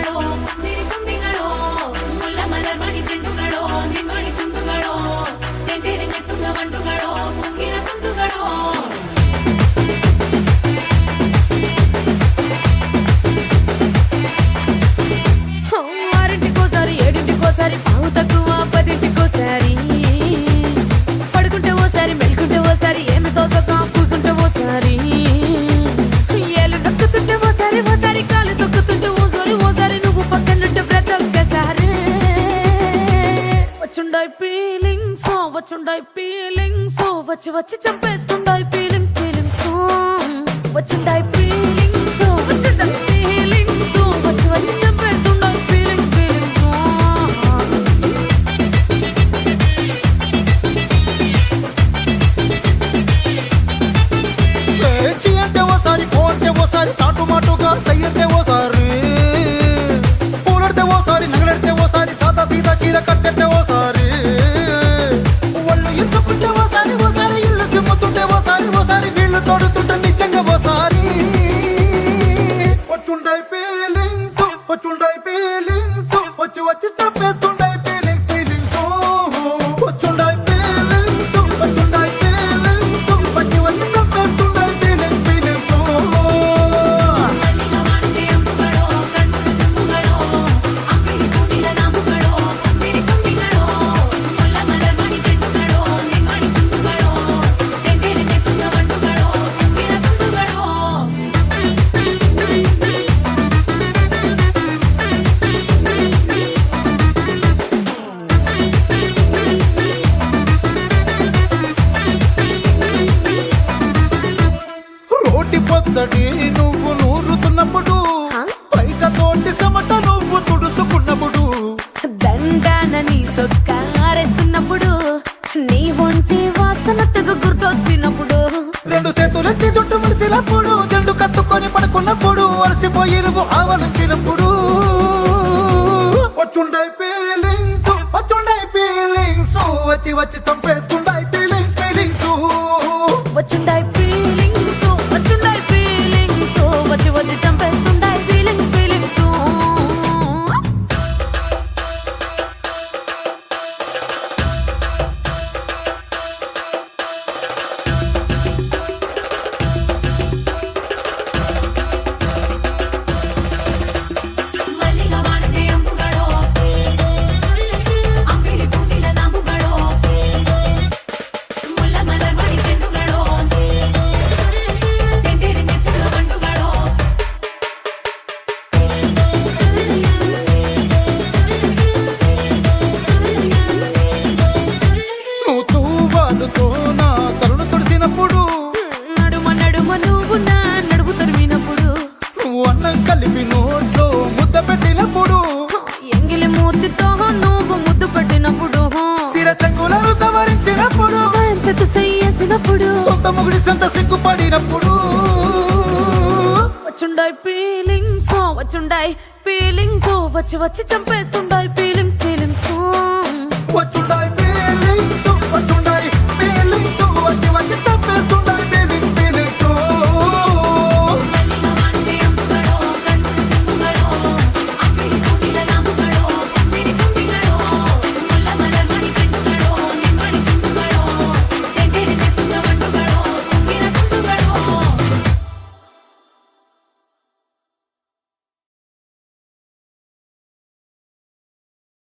ചെണ്ടുകളോ ചിരിത്തുമ്പികളോ മുല്ല മലർമണി ചെണ്ടുകളോ നിന്മണി ചുണ്ടുകളോ തെണ്ടിരഞ്ഞെത്തുന്ന വണ്ടുകളോ മുങ്ങിന കുണ്ടുകളോ ఆరింటికోసారి ఏడింటికోసారి పావు తక్కువ పదింటికోసారి పడుకుంటే ఓసారి మెలుకుంటే ఓసారి ఏమి తోసక కూసుంటే ఓసారి ఏలు నొక్కుతుంటే ఓసారి ఓసారి కాలు తొక్కుతుంటే ఓసారి నువ్వు పక్కనుంటే బ్రతొక్కసారి వచ్చుండాయి ఫీలింగ్స్ వచ్చి వచ్చి చంపేస్తుండాయి ఫీలింగ్స్ వచ్చుండాయి ఫీలింగ్స్ వచ్చి వచ్చి చంపేస్తుండాయి చాటు మాటుగా సయ్యంటే ఓసారి పూలడితే ఓసారి నగలడితే ఓసారి సాదా సీదా చీర కట్టెత్తే ఓసారి ఒళ్ళు ఇసుకుంటే ఓసారి ఇల్లు చిమ్ముతుంటే ఓసారి నీళ్లు తోడుతుంటే నిజంగా ఓసారి వచ్చుండాయి ఫీలింగ్స్ వచ్చి వచ్చి తప్పేస్తుండాయి ఫీలింగ్స్ వచ్చుండాయి ఫీలింగ్స్ వచ్చి వచ్చి తప్పేస్తుండాయి ఫీలింగ్స్ పచ్చడి నువ్వు నూరుతున్నప్పుడు బయట తోటి సమట నువ్వు తుడుచుకున్నప్పుడు దండాన నీ సొక్కారేస్తున్నప్పుడు నీ ఒంటి వాసన తెగ గుర్తొచ్చినప్పుడు రెండు చేతులెత్తి జుట్టు ముడిచినప్పుడు జండు కత్తుకొని పడుకున్నప్పుడు అలసిపోయి నువ్వు ఆవలించినప్పుడు వచ్చుండాయి ఫీలింగ్స్ వచ్చి వచ్చి చంపేస్తుండాయి ఫీలింగ్స్ వచ్చుండాయి ఫీలింగ్స్ వచ్చి వచ్చి చంపేస్తుండాయి ఫీలింగ్స్ నా తరుణు తుడిచినప్పుడు నడుమ నువ్వు నా నడుపు తరిమినప్పుడు నువ్వు అన్నం కలిపి నోట్లో ముద్ద పెట్టినప్పుడు ఎంగిలి మూతితో నువ్వు ముద్దు పెట్టినప్పుడు శిరసంగులను సవరించినప్పుడు చేసినప్పుడు సొంత ముగుడి సొంత సిగ్గుపడినప్పుడు వచ్చుండాయి ఫీలింగ్స్ వచ్చి వచ్చి చంపేస్తుండాయి ఫీలింగ్స్